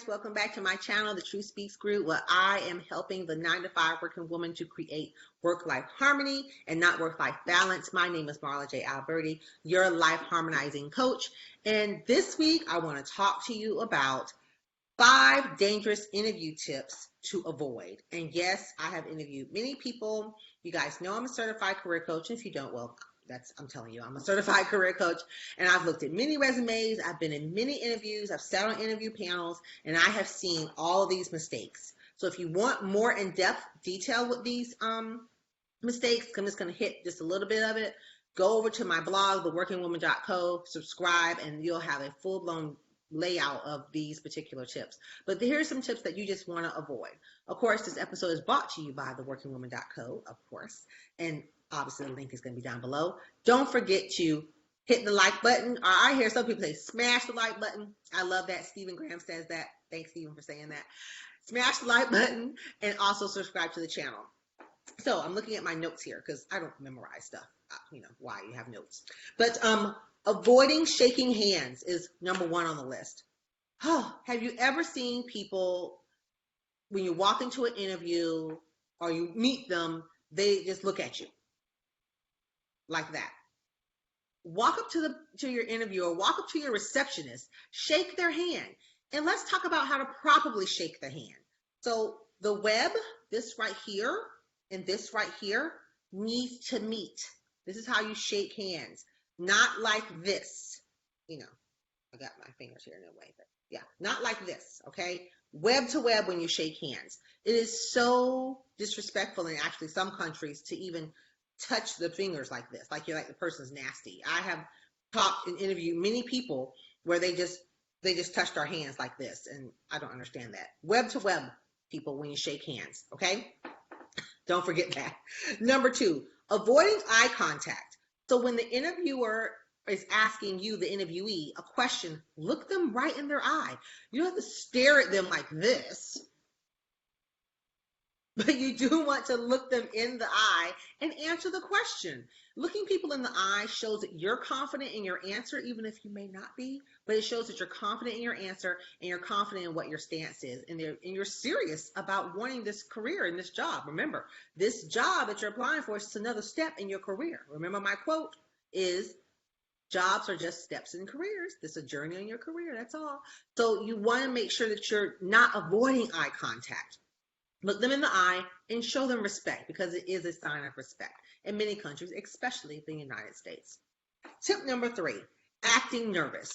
Welcome back to my channel, The Truth Speaks Group, where I am helping the 9-to-5 working woman to create work-life harmony and not work-life balance. My name is Marla J. Alberti, your life harmonizing coach. And this week, I want to talk to you about 5 dangerous interview tips to avoid. And yes, I have interviewed many people. You guys know I'm a certified career coach. If you don't, well, I'm telling you, I'm a certified career coach, and I've looked at many resumes. I've been in many interviews. I've sat on interview panels, and I have seen all of these mistakes. So if you want more in-depth detail with these mistakes, I'm just going to hit just a little bit of it. Go over to my blog, theworkingwoman.co, subscribe, and you'll have a full-blown layout of these particular tips. But here's some tips that you just want to avoid. Of course, this episode is brought to you by theworkingwoman.co, of course, and obviously the link is going to be down below. Don't forget to hit the like button. Or I hear some people say smash the like button. I love that. Stephen Graham says that. Thanks, Stephen, for saying that. Smash the like button and also subscribe to the channel. So I'm looking at my notes here because I don't memorize stuff. You know why you have notes. But avoiding shaking hands is number 1 on the list. Oh, have you ever seen people, when you walk into an interview or you meet them, they just look at you like that? Walk up to your interviewer, walk up to your receptionist, shake their hand, and let's talk about how to properly shake the hand. So the web, this right here and this right here, needs to meet. This is how you shake hands, not like this. You know, I got my fingers here in the way, but yeah, not like this, okay? Web to web when you shake hands. It is so disrespectful in actually some countries to even touch the fingers like this, like you're like the person's nasty. I have talked and interviewed many people where they just touched our hands like this, and I don't understand that. Web to web, people, when you shake hands, okay? Don't forget that. Number 2, avoiding eye contact. So when the interviewer is asking you, the interviewee, a question, look them right in their eye. You don't have to stare at them like this, but you do want to look them in the eye and answer the question. Looking people in the eye shows that you're confident in your answer, even if you may not be, but it shows that you're confident in your answer and you're confident in what your stance is, and you're serious about wanting this career and this job. Remember, this job that you're applying for is just another step in your career. Remember, my quote is, jobs are just steps in careers. This is a journey in your career, that's all. So you want to make sure that you're not avoiding eye contact. Look them in the eye and show them respect, because it is a sign of respect in many countries, especially the United States. Tip number 3, acting nervous.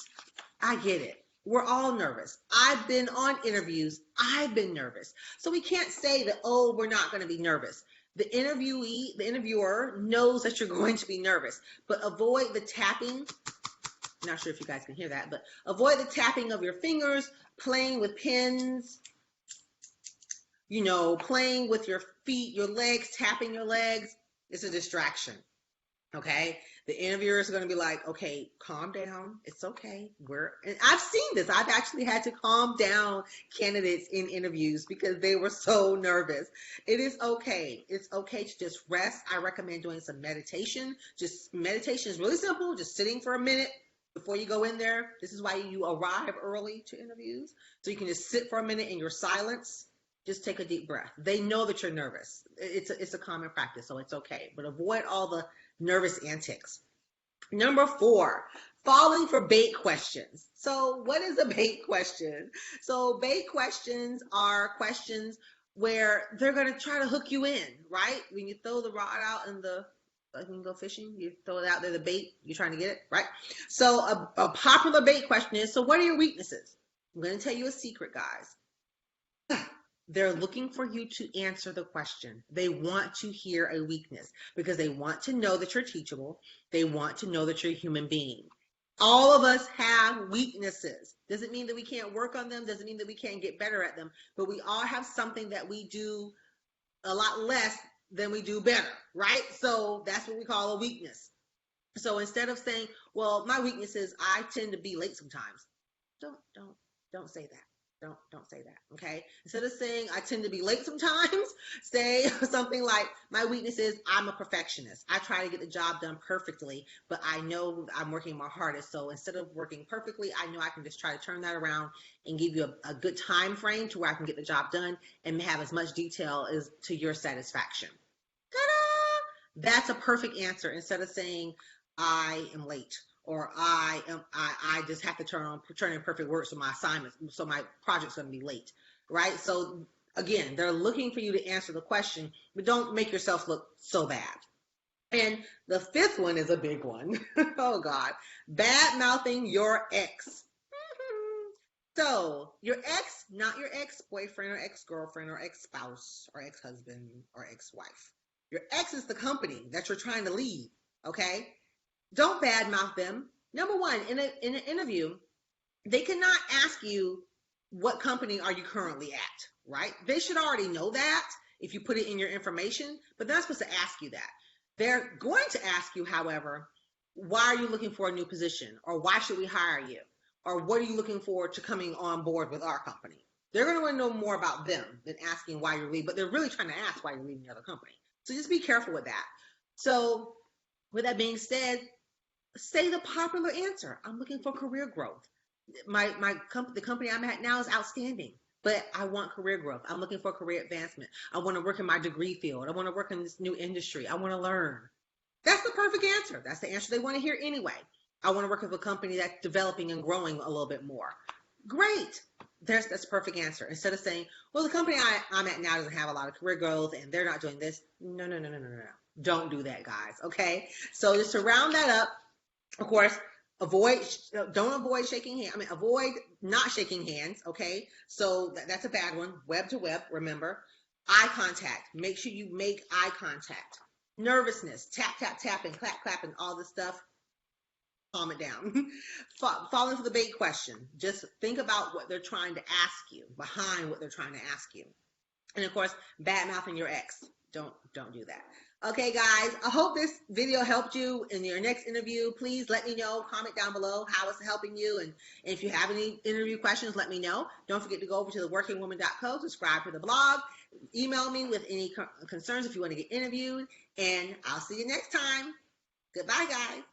I get it. We're all nervous. I've been on interviews. I've been nervous. So we can't say that, oh, we're not going to be nervous. The interviewer knows that you're going to be nervous, but avoid the tapping. I'm not sure if you guys can hear that, but avoid the tapping of your fingers, playing with pens, you know, playing with your feet, your legs, tapping your legs. It's a distraction, okay? The interviewer is going to be like, okay, calm down. It's okay. And I've seen this. I've actually had to calm down candidates in interviews because they were so nervous. It is okay. It's okay to just rest. I recommend doing some meditation. Meditation is really simple. Just sitting for a minute before you go in there. This is why you arrive early to interviews. So you can just sit for a minute in your silence. Just take a deep breath. They know that you're nervous. It's a common practice, so it's okay. But avoid all the nervous antics. Number 4, falling for bait questions. So what is a bait question? So bait questions are questions where they're going to try to hook you in, right? When you throw the rod out in the, like when you go fishing, you throw it out there, the bait, you're trying to get it, right? So a popular bait question is, so what are your weaknesses? I'm going to tell you a secret, guys. They're looking for you to answer the question. They want to hear a weakness because they want to know that you're teachable. They want to know that you're a human being. All of us have weaknesses. Doesn't mean that we can't work on them. Doesn't mean that we can't get better at them. But we all have something that we do a lot less than we do better, right? So that's what we call a weakness. So instead of saying, well, my weakness is I tend to be late sometimes. Don't say that. Don't say that. Okay. Instead of saying I tend to be late sometimes, say something like my weakness is I'm a perfectionist. I try to get the job done perfectly, but I know I'm working my hardest. So instead of working perfectly, I know I can just try to turn that around and give you a good time frame to where I can get the job done and have as much detail as to your satisfaction. Ta-da! That's a perfect answer instead of saying I am late or I just have to turn in perfect work so my assignments, so my project's going to be late, right? So again, they're looking for you to answer the question, but don't make yourself look so bad. And the fifth one is a big one. Oh God, bad mouthing your ex. So your ex, not your ex-boyfriend or ex-girlfriend or ex-spouse or ex-husband or ex-wife. Your ex is the company that you're trying to leave, okay? Don't badmouth them. Number one, in an interview, they cannot ask you what company are you currently at, right? They should already know that if you put it in your information, but they're not supposed to ask you that. They're going to ask you, however, why are you looking for a new position? Or why should we hire you? Or what are you looking for to coming on board with our company? They're going to want to know more about them than asking why you're leaving, but they're really trying to ask why you're leaving the other company. So just be careful with that. So with that being said, say the popular answer. I'm looking for career growth. The company I'm at now is outstanding, but I want career growth. I'm looking for career advancement. I want to work in my degree field. I want to work in this new industry. I want to learn. That's the perfect answer. That's the answer they want to hear anyway. I want to work with a company that's developing and growing a little bit more. Great. That's the perfect answer. Instead of saying, well, the company I'm at now doesn't have a lot of career growth and they're not doing this. No. Don't do that, guys. Okay. So just to round that up, of course, avoid not shaking hands. Okay. So that's a bad one. Web to web. Remember, eye contact. Make sure you make eye contact. Nervousness, tap, and clap, and all this stuff. Calm it down. Fall into the bait question. Just think about what they're trying to ask you, behind what they're trying to ask you. And of course, bad mouthing your ex. Don't do that. Okay, guys, I hope this video helped you in your next interview. Please let me know, comment down below how it's helping you. And if you have any interview questions, let me know. Don't forget to go over to theworkingwoman.co, subscribe to the blog, email me with any concerns if you want to get interviewed. And I'll see you next time. Goodbye, guys.